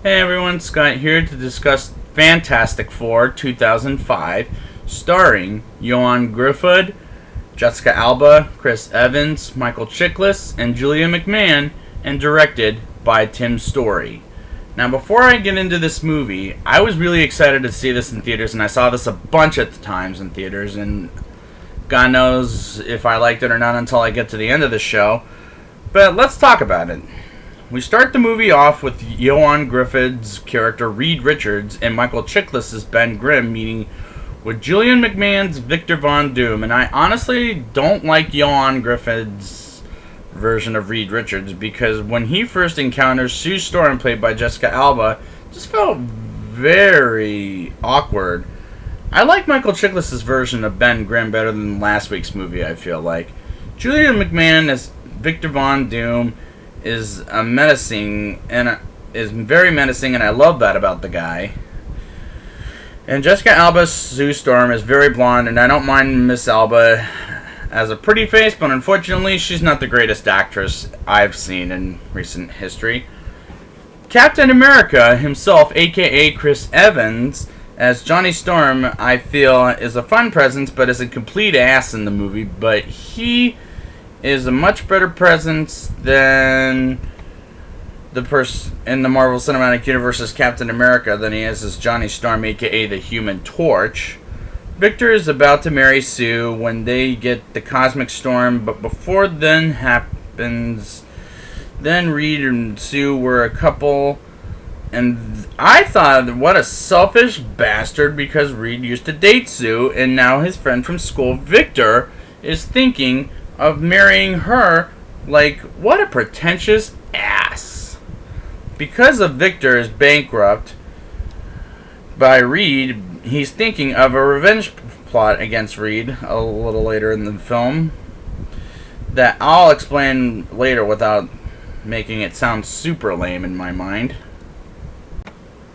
Hey everyone, Scott here to discuss Fantastic Four 2005, starring Ioan Gruffudd, Jessica Alba, Chris Evans, Michael Chiklis, and Julia McMahon, and directed by Tim Story. Now, before I get into this movie, I was really excited to see this in theaters, and I saw this a bunch of times in theaters, and God knows if I liked it or not until I get to the end of the show. But let's talk about it. We start the movie off with Ioan Gruffudd's character Reed Richards and Michael Chiklis' Ben Grimm meeting with Julian McMahon's Victor Von Doom, and I honestly don't like Ioan Gruffudd's version of Reed Richards because when he first encounters Sue Storm, played by Jessica Alba, it just felt very awkward. I like Michael Chiklis' version of Ben Grimm better than last week's movie, I feel like. Julian McMahon as Victor Von Doom is very menacing, and I love that about the guy. And Jessica Alba's Sue Storm is very blonde, and I don't mind Miss Alba as a pretty face, but unfortunately she's not the greatest actress I've seen in recent history. Captain America himself, aka Chris Evans, as Johnny Storm, I feel is a fun presence, but is a complete ass in the movie, but he is a much better presence than the person in the Marvel Cinematic Universe as Captain America than he is as Johnny Storm, aka the Human Torch. Victor is about to marry Sue when they get the Cosmic Storm, but before then happens, then Reed and Sue were a couple, and I thought, what a selfish bastard, because Reed used to date Sue, and now his friend from school, Victor, is thinking of marrying her. Like, what a pretentious ass. Because of Victor is bankrupt by Reed, he's thinking of a revenge plot against Reed a little later in the film that I'll explain later without making it sound super lame in my mind.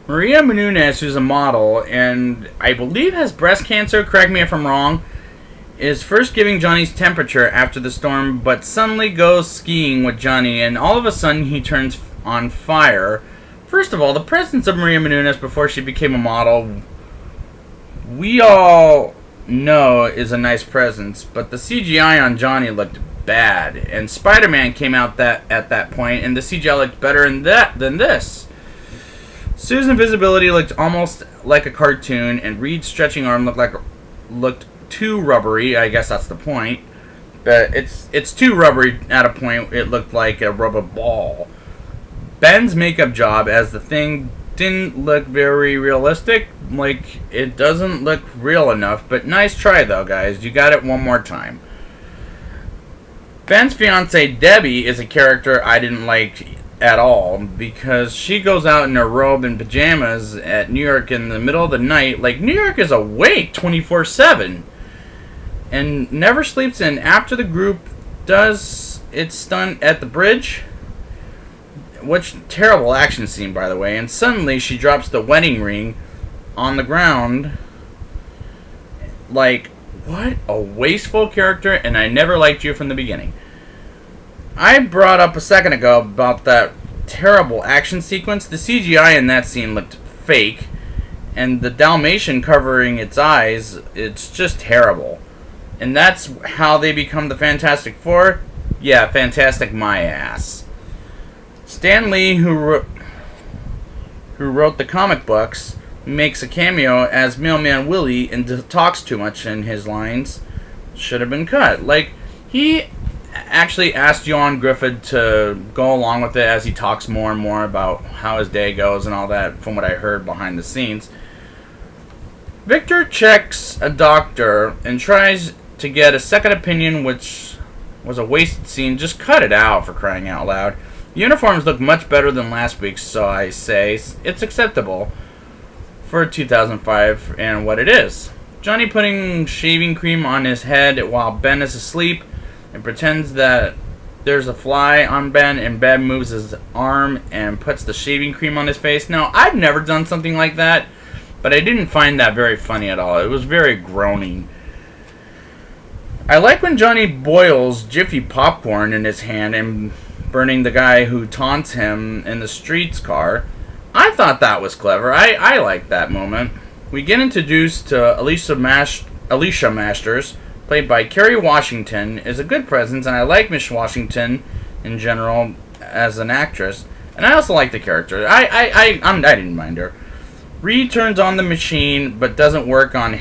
Maria Menounos, who's a model and I believe has breast cancer, correct me if I'm wrong, is first giving Johnny's temperature after the storm, but suddenly goes skiing with Johnny, and all of a sudden he turns on fire. First of all, the presence of Maria Menounos before she became a model, we all know is a nice presence, but the CGI on Johnny looked bad, and Spider-Man came out at that point, and the CGI looked better than this. Sue's invisibility looked almost like a cartoon, and Reed's stretching arm looked too rubbery. I guess that's the point. It's too rubbery at a point. It looked like a rubber ball. Ben's makeup job as the Thing didn't look very realistic. Like, it doesn't look real enough. But nice try though, guys. You got it one more time. Ben's fiance Debbie is a character I didn't like at all because she goes out in her robe and pajamas at New York in the middle of the night. Like, New York is awake 24/7. And never sleeps in. After the group does its stunt at the bridge, which terrible action scene, by the way, and suddenly she drops the wedding ring on the ground. Like, what a wasteful character, and I never liked you from the beginning. I brought up a second ago about that terrible action sequence. The CGI in that scene looked fake, and the Dalmatian covering its eyes, it's just terrible. And that's how they become the Fantastic Four? Yeah, fantastic my ass. Stan Lee, who wrote the comic books, makes a cameo as Mailman Willie and talks too much in his lines. Should have been cut. Like, he actually asked Ioan Gruffudd to go along with it as he talks more and more about how his day goes and all that, from what I heard behind the scenes. Victor checks a doctor and tries to get a second opinion, which was a wasted scene. Just cut it out, for crying out loud. The uniforms look much better than last week's, so I say it's acceptable for 2005 and what it is. Johnny putting shaving cream on his head while Ben is asleep and pretends that there's a fly on Ben, and Ben moves his arm and puts the shaving cream on his face. Now, I've never done something like that, but I didn't find that very funny at all. It was very groaning. I like when Johnny boils Jiffy popcorn in his hand and burning the guy who taunts him in the street's car. I thought that was clever. I liked that moment. We get introduced to Alicia Masters, played by Kerry Washington, is a good presence, and I like Miss Washington in general as an actress. And I also like the character. I didn't mind her. Reed turns on the machine, but doesn't work on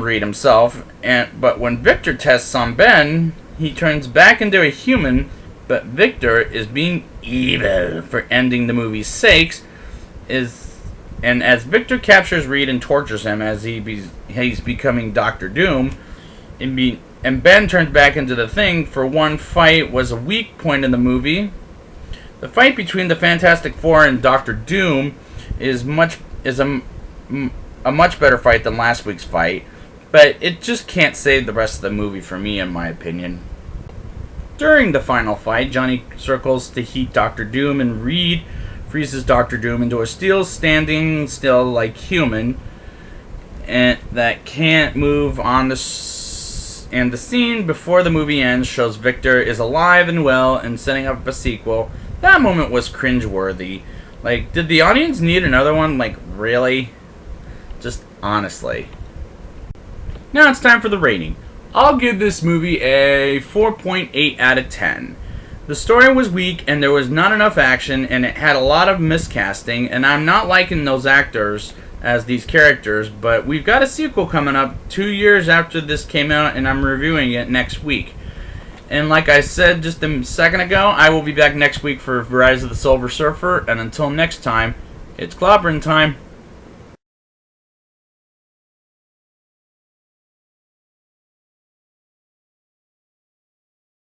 Reed himself. But when Victor tests on Ben, he turns back into a human. But Victor is being evil for ending the movie's sakes. And as Victor captures Reed and tortures him as he's becoming Doctor Doom, and Ben turns back into the Thing for one fight was a weak point in the movie. The fight between the Fantastic Four and Doctor Doom is a much better fight than last week's fight, but it just can't save the rest of the movie for me, in my opinion. During the final fight, Johnny circles to heat Doctor Doom, and Reed freezes Doctor Doom into a standing still like human, and that can't move on and the scene before the movie ends shows Victor is alive and well and setting up a sequel. That moment was cringeworthy. Like, did the audience need another one? Like, really? Just honestly. Now it's time for the rating. I'll give this movie a 4.8 out of 10. The story was weak and there was not enough action and it had a lot of miscasting, and I'm not liking those actors as these characters, but we've got a sequel coming up 2 years after this came out and I'm reviewing it next week. And like I said just a second ago, I will be back next week for Rise of the Silver Surfer, and until next time, it's clobbering time.